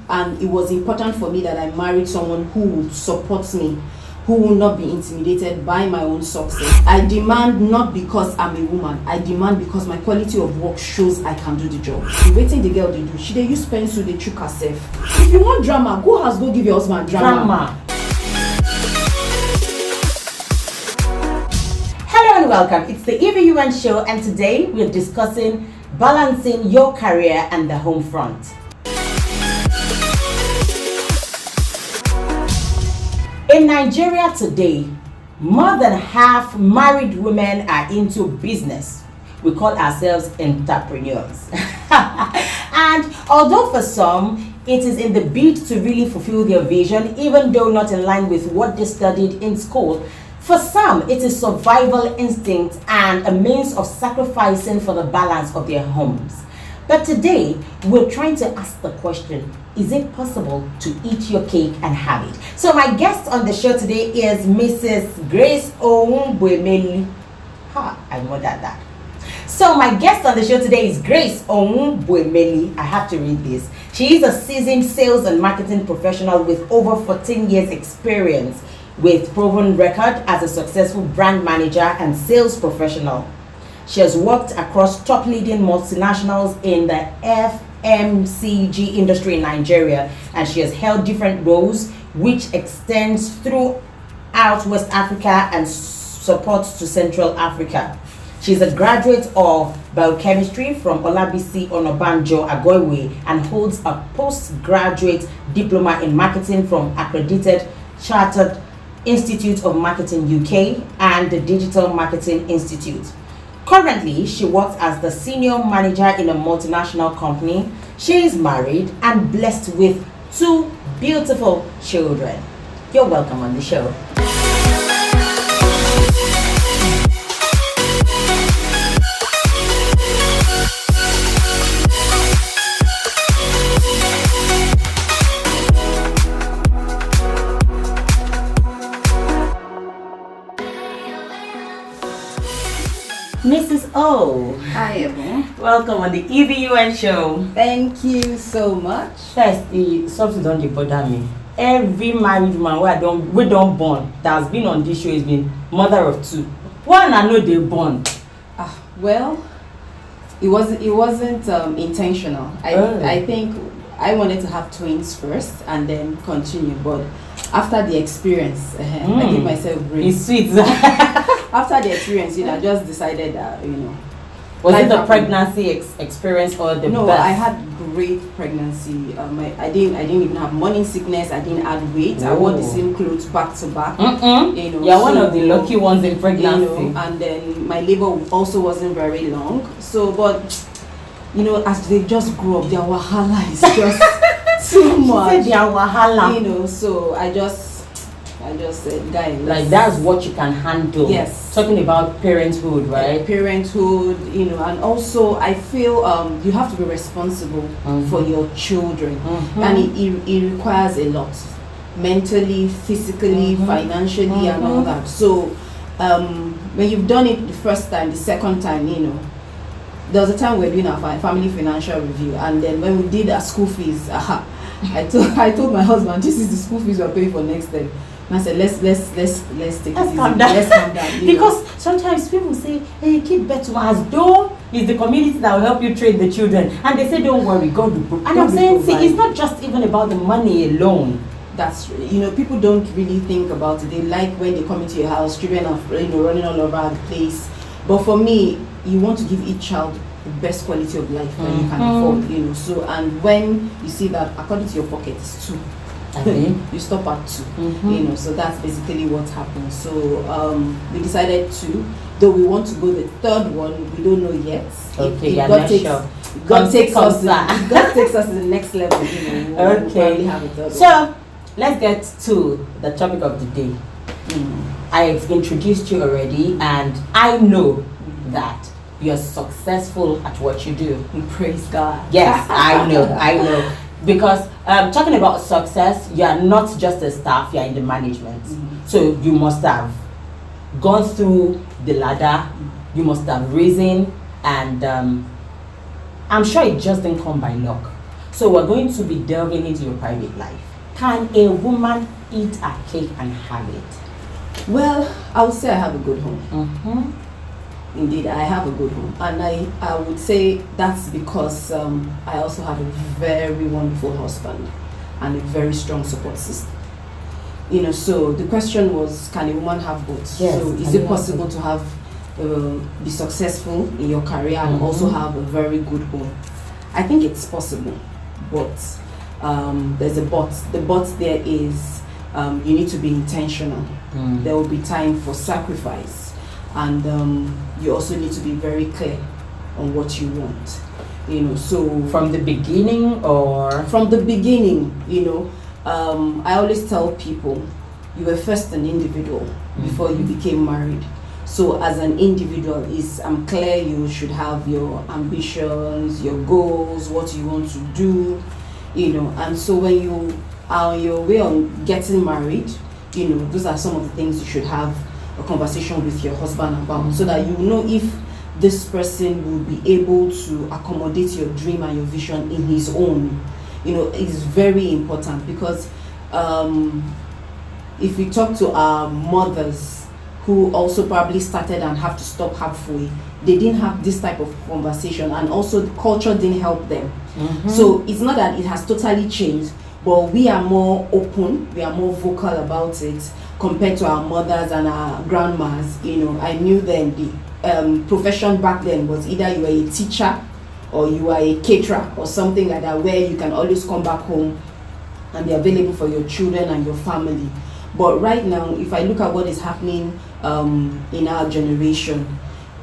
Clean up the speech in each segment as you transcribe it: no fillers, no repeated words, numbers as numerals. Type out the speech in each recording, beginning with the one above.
and it was important for me that I married someone who would support me, who will not be intimidated by my own success. I demand not because I'm a woman, I demand because my quality of work shows I can do the job. The waiting the girl they do, she they use pencil, they chook herself. If you want drama, go house, go give your husband drama. Hello and welcome. It's the E.B.U.N show, and today we're discussing balancing your career and the home front. In Nigeria today, more than half married women are into business. We call ourselves entrepreneurs. And although for some, it is in the bid to really fulfill their vision, even though not in line with what they studied in school, for some, it is survival instinct and a means of sacrificing for the balance of their homes. But today, we're trying to ask the question, is it possible to eat your cake and have it? So my guest on the show today is Mrs. Grace Onwubuemeli. I know that. So my guest on the show today is Grace Onwubuemeli. I have to read this. She is a seasoned sales and marketing professional with over 14 years experience, with proven record as a successful brand manager and sales professional. She has worked across top leading multinationals in the FMCG industry in Nigeria, and she has held different roles which extends throughout West Africa and supports to Central Africa. She is a graduate of biochemistry from Olabisi Onabanjo Agoiwe and holds a postgraduate diploma in marketing from accredited Chartered Institute of Marketing UK and the Digital Marketing Institute. Currently, she works as the senior manager in a multinational company. She is married and blessed with 2 beautiful children. You're welcome on the show. Mrs. O. Hi, Ebun. Welcome on the E.B.U.N show. Thank you so much. First, something don't bother me. Every married man we don't born that has been on this show has been mother of 2. One I know they born. Well, it wasn't intentional. I think I wanted to have twins first and then continue, but after the experience, I give myself grace. It's sweet. After the experience, I just decided that, Was it the pregnancy experience or the No, birth? I had great pregnancy. I didn't even have morning sickness. I didn't add weight. I wore the same clothes back to back. You're one of the lucky ones in pregnancy. And then my labor also wasn't very long. So, but as they just grew up, their wahala is just too much. Their wahala. So I just said, guys, like that's what you can handle. Yes. Talking about parenthood, right? Yeah, parenthood, and also I feel you have to be responsible for your children, and it requires a lot, mentally, physically, financially, and all that. So when you've done it the first time, the second time, there was a time we were doing our family financial review, and then when we did our school fees, I told my husband, this is the school fees we're paying for next time. And I said, let's take it easy. Let's calm down. Because sometimes people say, hey, keep better, as though it's the community that will help you train the children. And they say, don't worry, God will provide. And I'm saying, see, it's not just even about the money alone. That's people don't really think about it. They like when they come into your house, children are running all over the place. But for me, you want to give each child the best quality of life that you can afford. So, and when you see that according to your pocket it's 2, you stop at 2. So that's basically what happened. So we decided to, though we want to go the 3rd one, we don't know yet. Okay, God takes us to the next level. We'll probably have a 3rd one. So let's get to the topic of the day. I've introduced you already, and I know that you're successful at what you do. Praise God. Yes, I know. Because talking about success, you are not just a staff, you are in the management. So you must have gone through the ladder, you must have risen, and I'm sure it just didn't come by luck. So we're going to be delving into your private life. Can a woman eat a cake and have it? Well, I would say I have a good home. Mm-hmm. Indeed, I have a good home. And I would say that's because I also have a very wonderful husband and a very strong support system. So the question was, can a woman have both? Yes, so is it possible to have be successful in your career and also have a very good home? I think it's possible, but there's a but. The but there is you need to be intentional. There will be time for sacrifice, and you also need to be very clear on what you want. So from the beginning, or from the beginning, I always tell people, you were first an individual before you became married. So as an individual, I'm clear you should have your ambitions, your goals, what you want to do, and so when you are on your way on getting married, those are some of the things you should have a conversation with your husband about, so that you know if this person will be able to accommodate your dream and your vision in his own. It's very important, because if we talk to our mothers who also probably started and have to stop halfway, they didn't have this type of conversation, and also the culture didn't help them. So it's not that it has totally changed, but we are more open, we are more vocal about it compared to our mothers and our grandmas. I knew then the profession back then was either you were a teacher or you are a caterer or something like that, where you can always come back home and be available for your children and your family. But right now, if I look at what is happening in our generation,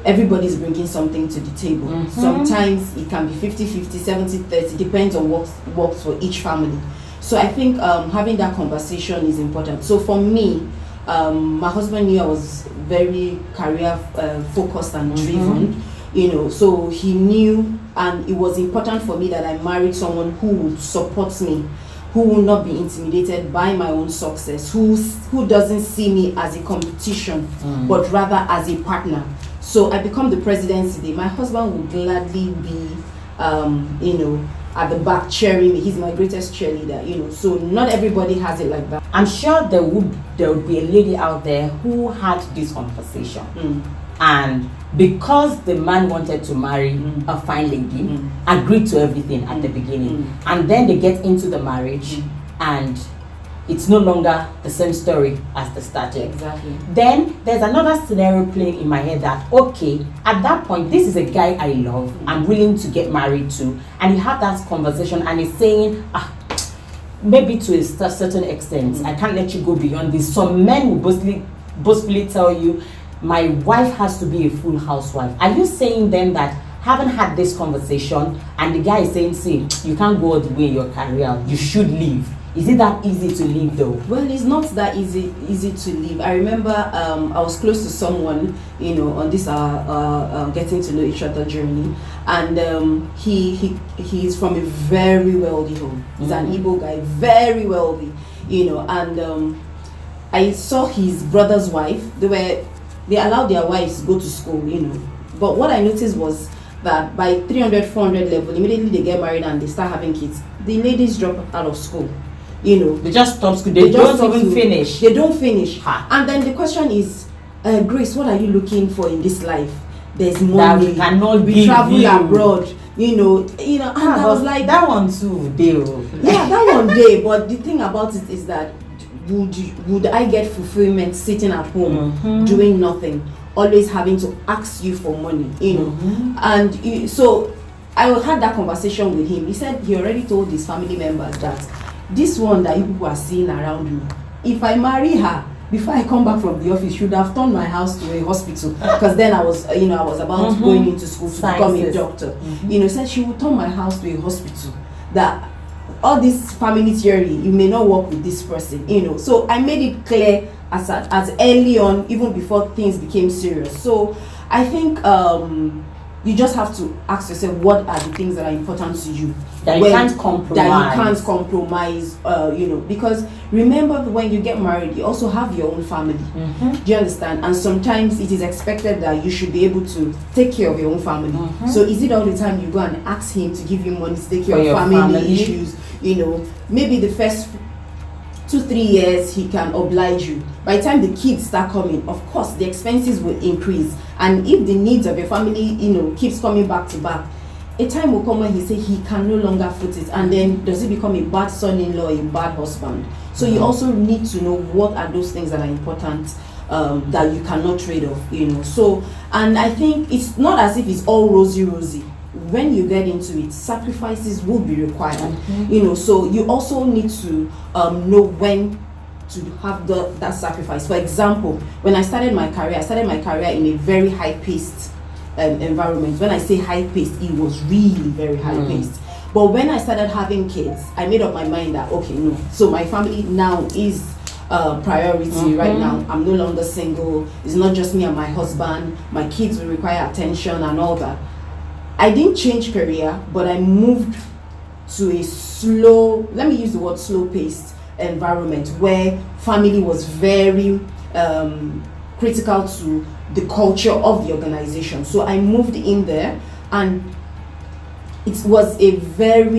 everybody's bringing something to the table. Sometimes it can be 50-50, 70-30, depends on what works for each family. So I think having that conversation is important. So for me, my husband knew I was very career focused and driven, so he knew, and it was important for me that I married someone who would support me, who will not be intimidated by my own success, who doesn't see me as a competition, but rather as a partner. So I become the president today. My husband would gladly be, at the back cheering me. He's my greatest cheerleader, so not everybody has it like that. I'm sure there would be a lady out there who had this conversation. And because the man wanted to marry a fine lady, agreed to everything at the beginning, and then they get into the marriage and it's no longer the same story as the starting. Exactly. Then there's another scenario playing in my head that, okay, at that point, this is a guy I love, I'm willing to get married to, and you have that conversation and he's saying, maybe to a certain extent, I can't let you go beyond this. Some men will boastfully tell you, my wife has to be a full housewife. Are you saying then that having had this conversation and the guy is saying, see, you can't go all the way in your career, you should leave? Is it that easy to leave though? Well, it's not that easy to leave. I remember I was close to someone, on this getting to know each other journey, and he's from a very wealthy home. He's an Igbo guy, very wealthy, and I saw his brother's wife. They allowed their wives to go to school, But what I noticed was that by 300, 400 level, immediately they get married and they start having kids. The ladies drop out of school, They just stop school. They don't even finish. They don't finish. And then the question is, Grace, what are you looking for in this life? There's money. That cannot we give travel you. Abroad. And I was like, that one too, deal. Yeah, that one day. But the thing about it is that would I get fulfillment sitting at home doing nothing, always having to ask you for money, And so I had that conversation with him. He said he already told his family members that this one that you people are seeing around me, if I marry her, before I come back from the office, should have turned my house to a hospital, because then I was about going into school to become a doctor. Said she would turn my house to a hospital. That all this family theory, you may not work with this person, So I made it clear as early on, even before things became serious. So I think you just have to ask yourself, what are the things that are important to you? That you can't compromise. That you can't compromise, because remember when you get married, you also have your own family. Do you understand? And sometimes it is expected that you should be able to take care of your own family. So is it all the time you go and ask him to give you money to take care of family issues? Maybe the first 2-3 years he can oblige you. By the time the kids start coming, of course the expenses will increase, and if the needs of your family keeps coming back to back, a time will come when he say he can no longer foot it, and then does it become a bad son-in-law, a bad husband? So you also need to know what are those things that are important, that you cannot trade off. So, and I think it's not as if it's all rosy. When you get into it, sacrifices will be required. So you also need to know when to have that sacrifice. For example, when I started my career in a very high-paced environment. When I say high-paced, it was really very high-paced. But when I started having kids, I made up my mind that okay, no. So my family now is priority right now. I'm no longer single. It's not just me and my husband. My kids will require attention and all that. I didn't change career, but I moved to a slow, let me use the word slow-paced environment where family was very critical to the culture of the organization. So I moved in there, and it was a very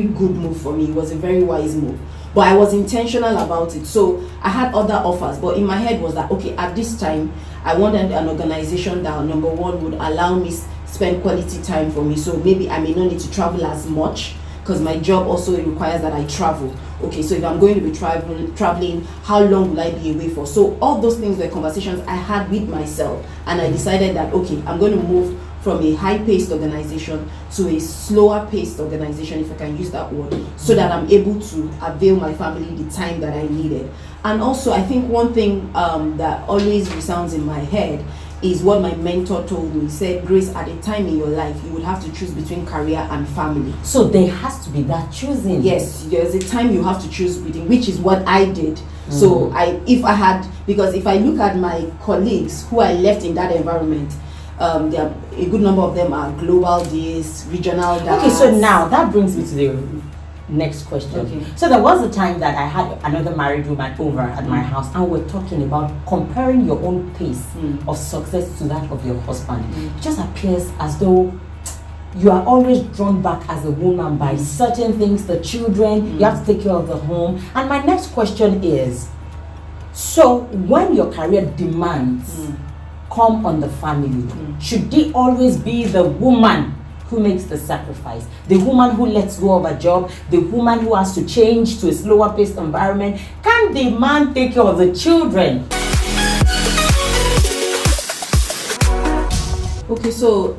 good move for me. It was a very wise move, but I was intentional about it. So I had other offers, but in my head was that okay, at this time I wanted an organization that number one would allow me spend quality time for me. So maybe I may not need to travel as much, because my job also requires that I travel. Okay, so if I'm going to be traveling, how long will I be away for? So all those things were conversations I had with myself, and I decided that okay, I'm going to move from a high-paced organization to a slower-paced organization, if I can use that word, so that I'm able to avail my family the time that I needed. And also, I think one thing that always resounds in my head is what my mentor told me. He said, Grace, at a time in your life, you would have to choose between career and family. So there has to be that choosing. Yes, there's a time you have to choose between, which is what I did. So because if I look at my colleagues who I left in that environment, there are a good number of them are global days, regional days. Okay, so now that brings me to the next question. Okay. So there was a time that I had another married woman over at my house, and we're talking about comparing your own pace of success to that of your husband. It just appears as though you are always drawn back as a woman by certain things, the children, you have to take care of the home. And my next question is, so when your career demands come on the family, should they always be the woman who makes the sacrifice, the woman who lets go of a job, the woman who has to change to a slower paced environment? Can the man take care of the children? Okay, so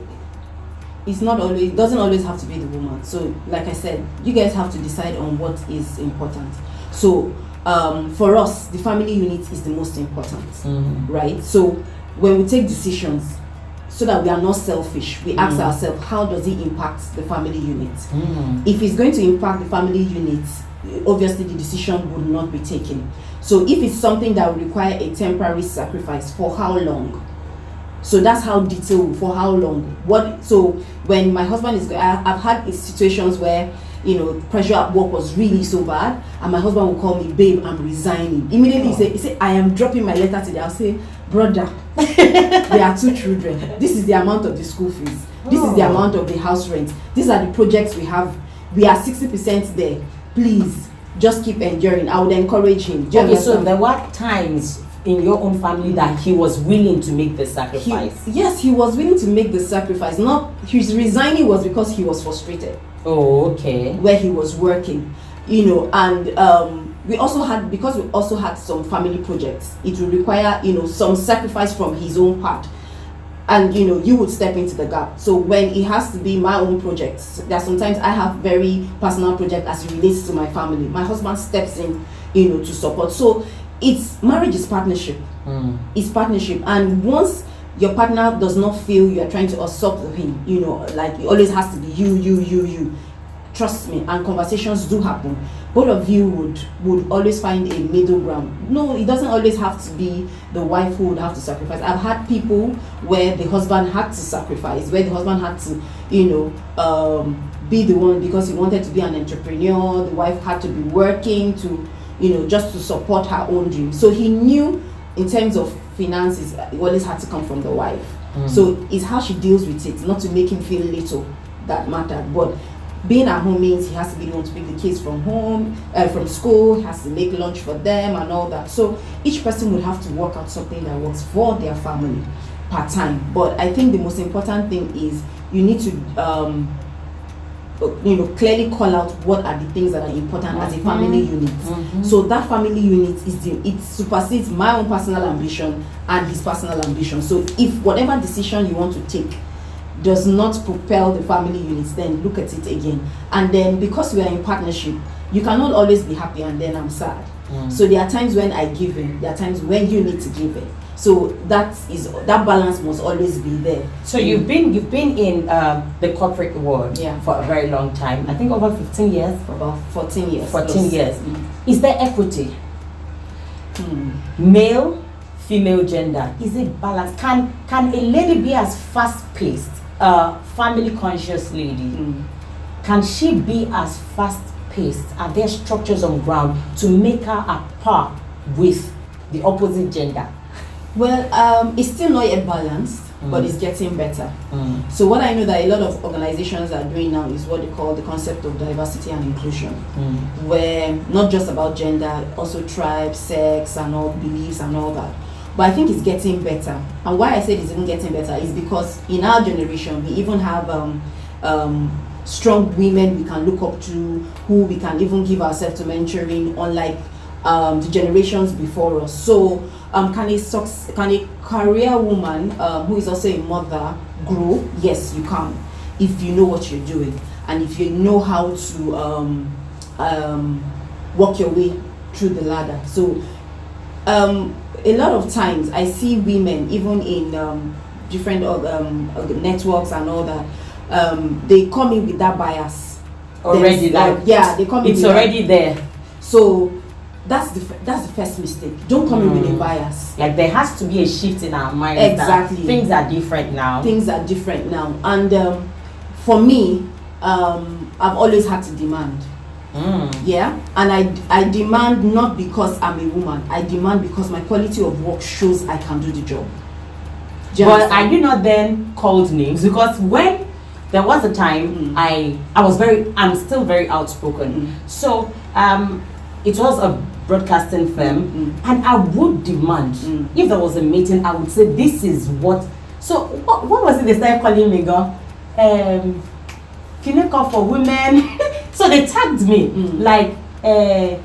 it doesn't always have to be the woman. So like I said, you guys have to decide on what is important. So for us, the family unit is the most important, right? So when we take decisions, so that we are not selfish, we ask ourselves, how does it impact the family unit? If it's going to impact the family unit, obviously the decision would not be taken. So if it's something that will require a temporary sacrifice, for how long? So that's how detailed, for how long? So when my husband I've had situations where pressure at work was really so bad, and my husband will call me, babe, I'm resigning. Immediately he say, I am dropping my letter today. I'll say, brother, there are 2 children. This is the amount of the school fees. This is the amount of the house rent. These are the projects we have. We are 60% there. Please, just keep enduring. I would encourage him. Okay, so there were times in your own family that he was willing to make the sacrifice? Yes, he was willing to make the sacrifice. Not his resigning was because he was frustrated. Oh, okay. Where he was working, and we also had some family projects. It would require some sacrifice from his own part, and you would step into the gap. So when it has to be my own projects, there are sometimes I have very personal projects as it relates to my family. My husband steps in, to support. So marriage is partnership. It's partnership, and once your partner does not feel you are trying to usurp him, like it always has to be you. trust me, and conversations do happen, both of you would always find a middle ground. No, it doesn't always have to be the wife who would have to sacrifice. I've had people where the husband had to sacrifice, where the husband had to, be the one because he wanted to be an entrepreneur. The wife had to be working to, just to support her own dream. So he knew in terms of finances, it always had to come from the wife. So it's how she deals with it, not to make him feel little, that mattered. But being at home means he has to be the one to pick the kids from home, from school, he has to make lunch for them and all that. So each person would have to work out something that works for their family part-time. But I think the most important thing is you need to clearly call out what are the things that are important as a family unit. So that family unit it supersedes my own personal ambition and his personal ambition. So if whatever decision you want to take does not propel the family units, then look at it again. And then because we are in partnership, you cannot always be happy and then I'm sad. So there are times when I give in, there are times when you need to give in. So that balance must always be there. So you've been in the corporate world for a very long time. I think over 15 years. For about 14 years. 14 years. Is there equity? Male, female gender. Is it balanced? Can a lady be as fast-paced, family conscious lady? Can she be as fast-paced? Are there structures on ground to make her a par with the opposite gender? Well, it's still not yet balanced, but it's getting better. So what I know that a lot of organizations are doing now is what they call the concept of diversity and inclusion, where not just about gender, also tribe, sex, and all beliefs and all that. But I think it's getting better. And why I said it's even getting better is because in our generation, we even have strong women we can look up to, who we can even give ourselves to mentoring, unlike the generations before us. So can a career woman who is also a mother grow? Yes, you can, if you know what you're doing and if you know how to work your way through the ladder. So a lot of times I see women even in different networks and all that, they come in with that bias already. They come in. It's already there. So that's the first mistake. Don't come in with a bias. Like there has to be a shift in our mind. Exactly. Things are different now. Things are different now. And for me, I've always had to demand. Yeah, and I demand not because I'm a woman. I demand because my quality of work shows I can do the job. But are you not then called names? Because when there was a time I'm still very outspoken. So it was a broadcasting firm, and I would demand if there was a meeting, I would say this is what. So what was it they started calling me? Clinical for women. So they tagged me like a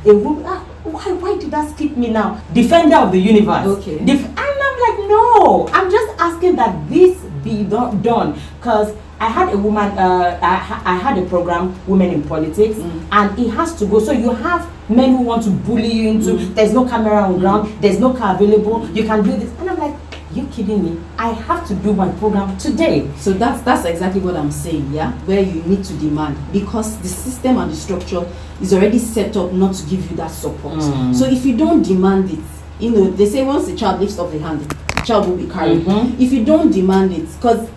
woman. Why did that skip me now? Defender of the universe. Okay. And I'm like, no, I'm just asking that this be done, because I had a woman, I had a program, Women in Politics, and it has to go. So you have men who want to bully you into, there's no camera on ground, there's no car available, you can do this. And I'm like, you kidding me? I have to do my program today. So that's exactly what I'm saying, yeah? Where you need to demand, because the system and the structure is already set up not to give you that support. So if you don't demand it, they say once the child lifts up the hand, the child will be carried. If you don't demand it, because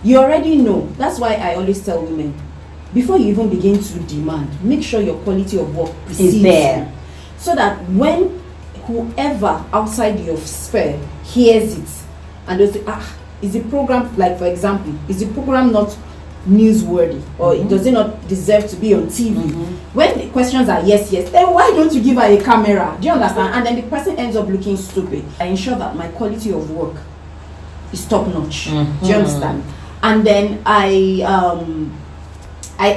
you already know. That's why I always tell women, before you even begin to demand, make sure your quality of work is there, so that when whoever outside your sphere hears it and they say, is the program, like for example, is the program not newsworthy, or does it not deserve to be on TV? When the questions are yes, then why don't you give her a camera? Do you understand? And then the person ends up looking stupid. I ensure that my quality of work is top notch. Do you understand? And then I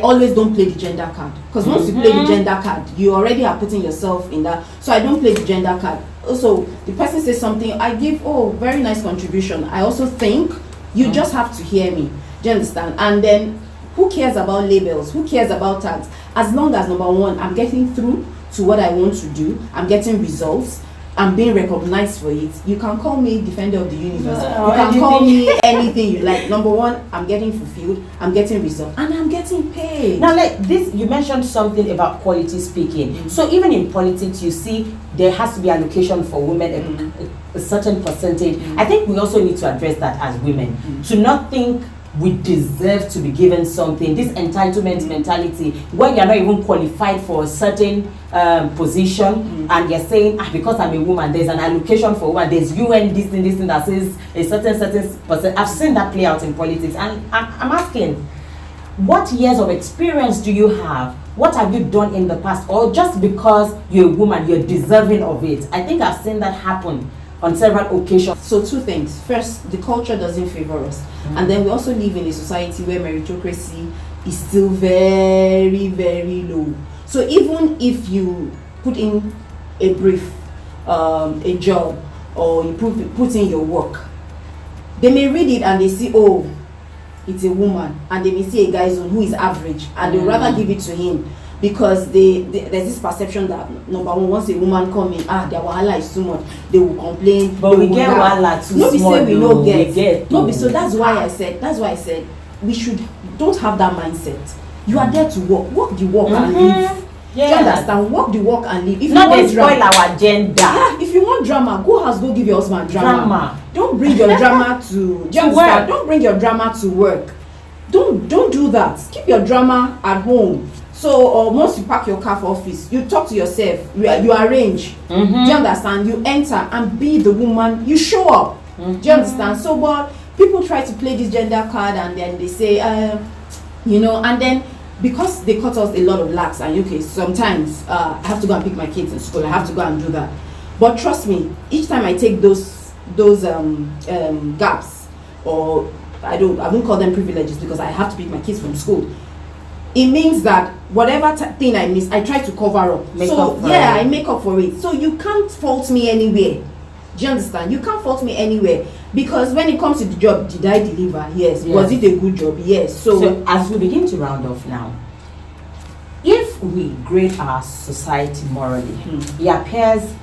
always don't play the gender card, because once you play the gender card, you already are putting yourself in that. So I don't play the gender card. Also, the person says something, I give, very nice contribution. I also think you just have to hear me. Do you understand? And then who cares about labels? Who cares about tags? As long as, number one, I'm getting through to what I want to do, I'm getting results, I'm being recognized for it, you can call me defender of the universe. Oh, You can call me anything you like. Number one, I'm getting fulfilled, I'm getting results, and I'm getting paid. Now, like this, you mentioned something about quality speaking. So even in politics, you see there has to be allocation for women, a certain percentage. I think we also need to address that as women, to not think we deserve to be given something. This entitlement mentality, when you're not even qualified for a certain position, and you're saying, because I'm a woman, there's an allocation for women, there's UN this thing that says a certain percent. I've seen that play out in politics, and I'm asking, what years of experience do you have? What have you done in the past? Or just because you're a woman, you're deserving of it? I think I've seen that happen on several occasions. So two things. First, the culture doesn't favor us. And then we also live in a society where meritocracy is still very, very low. So even if you put in a brief, a job, or you put in your work, they may read it and they see, oh, it's a woman, and they may see a guy who is average, and they rather give it to him, because there's this perception that number one, once a woman come in, their wahala is too much, they will complain. But we get wahala too small. No, be say we no get. No, so that's why I said we don't have that mindset. You are there to work the work and live. Yeah. Do you understand? Work the work and live. If not you want they spoil our agenda. Yeah, if you want drama, go house, go give your husband drama. Don't bring your drama to work. Don't bring your drama to work. Don't do that. Keep your drama at home. So, or once you park your car for office, you talk to yourself, you arrange. Do you understand? You enter and be the woman. You show up. Do you understand? So, but people try to play this gender card, and then they say, and then because they cut us a lot of lacks, and okay, sometimes I have to go and pick my kids in school. I have to go and do that. But trust me, each time I take those gaps, or I won't call them privileges, because I have to pick my kids from school. It means that whatever thing I miss, I try to cover up. I make up for it. So you can't fault me anywhere. Do you understand? You can't fault me anywhere, because when it comes to the job, did I deliver? Yes. Was it a good job? Yes. So as we begin to round off now, if we grade our society morally, it appears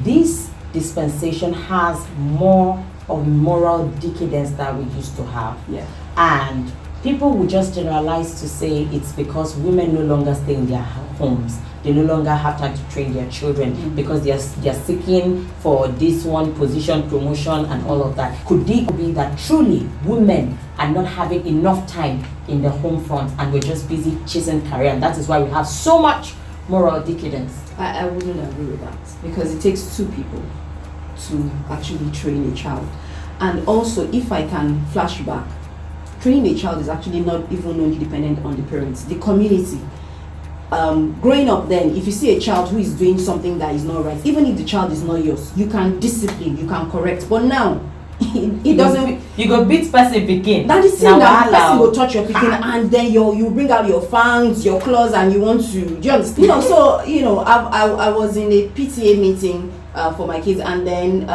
this dispensation has more of moral decadence than we used to have. Yeah. And people will just generalize to say it's because women no longer stay in their homes. They no longer have time to train their children because they are seeking for this one position, promotion, and all of that. Could it be that truly women are not having enough time in the home front, and we're just busy chasing career, and that is why we have so much moral decadence? I wouldn't agree with that, because it takes two people to actually train a child. And also, if I can flash back, training a child is actually not even only dependent on the parents, the community. Growing up then, if you see a child who is doing something that is not right, even if the child is not yours, you can discipline, you can correct. But now, it doesn't. You go beat person begin. That is saying that the person will touch your picking, and then you bring out your fangs, your claws, and you want to. Do you understand? So I was in a PTA meeting for my kids, and then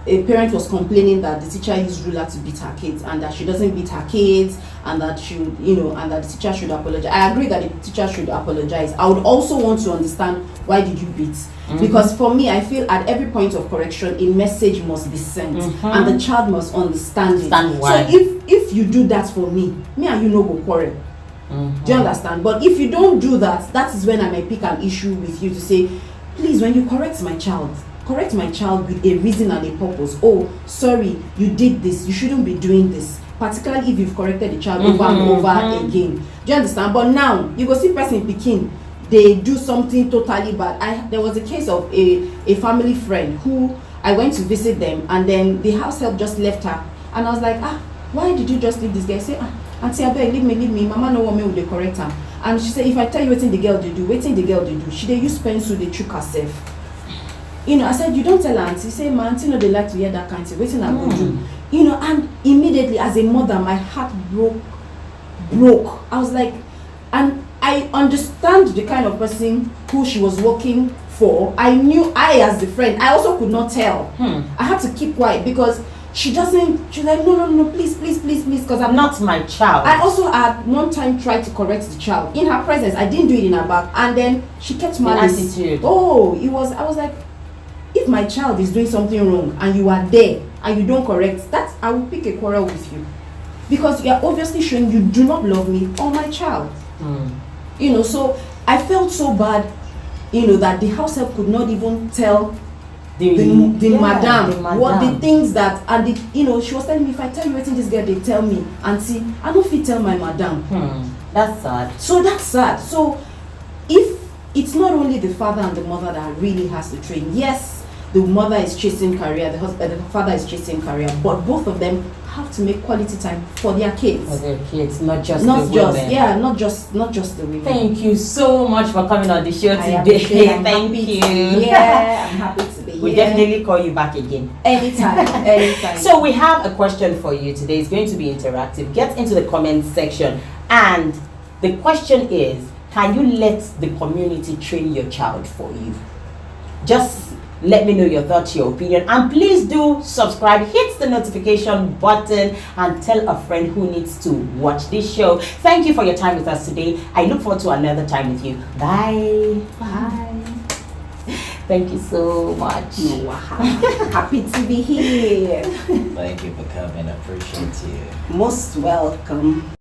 a parent was complaining that the teacher used ruler to beat her kids, and that she doesn't beat her kids, and that and that the teacher should apologize. I agree that the teacher should apologize. I would also want to understand, why did you beat? Because for me, I feel at every point of correction, a message must be sent, and the child must understand it. Why. So if you do that for me and you no go quarrel. Do you understand? But if you don't do that, that is when I may pick an issue with you to say, please, when you correct my child with a reason and a purpose. Oh, sorry, you did this, you shouldn't be doing this. Particularly if you've corrected the child over and over again. Do you understand? But now, you go see person picking, they do something totally bad. There was a case of a family friend who I went to visit them, and then the house help just left her. And I was like, why did you just leave this guy? Say, auntie, I beg, leave me. Mama no want me, will they correct her? And she said, if I tell you waiting the girl they do, she they use pencil, they choke herself. I said, you don't tell auntie. Say, my auntie no, they like to hear that kind of thing. Waiting I go do. And immediately as a mother, my heart broke. I was like, and I understand the kind of person who she was working for. I knew, as the friend, I also could not tell. I had to keep quiet, because she's like, no, please, because I'm not my child. I also at one time tried to correct the child in her presence. I didn't do it in her back, and then she kept malice. Attitude. Oh, I was like, if my child is doing something wrong and you are there and you don't correct that, I will pick a quarrel with you, because you are obviously showing you do not love me or my child. You know, so I felt so bad, you know, that the house help could not even tell the madam what the things that, and the, you know, she was telling me, if I tell you what this girl, they tell me, and see, I don't fit tell my madam. That's sad. So that's sad. So if it's not only the father and the mother that really has to train, yes, the mother is chasing career, the father is chasing career, but both of them have to make quality time for their kids. For their kids, not just the women. Yeah, not just the women. Thank you so much for coming on the show today. Thank you. Yeah, I'm happy to be here. We'll definitely call you back again. Anytime. So we have a question for you today. It's going to be interactive. Get into the comments section. And the question is, can you let the community train your child for you? Just let me know your thoughts, your opinion, and please do subscribe, hit the notification button, and tell a friend who needs to watch this show. Thank you for your time with us today. I look forward to another time with you. Bye. Thank you so much. Happy to be here. Thank you for coming. I appreciate you. Most welcome.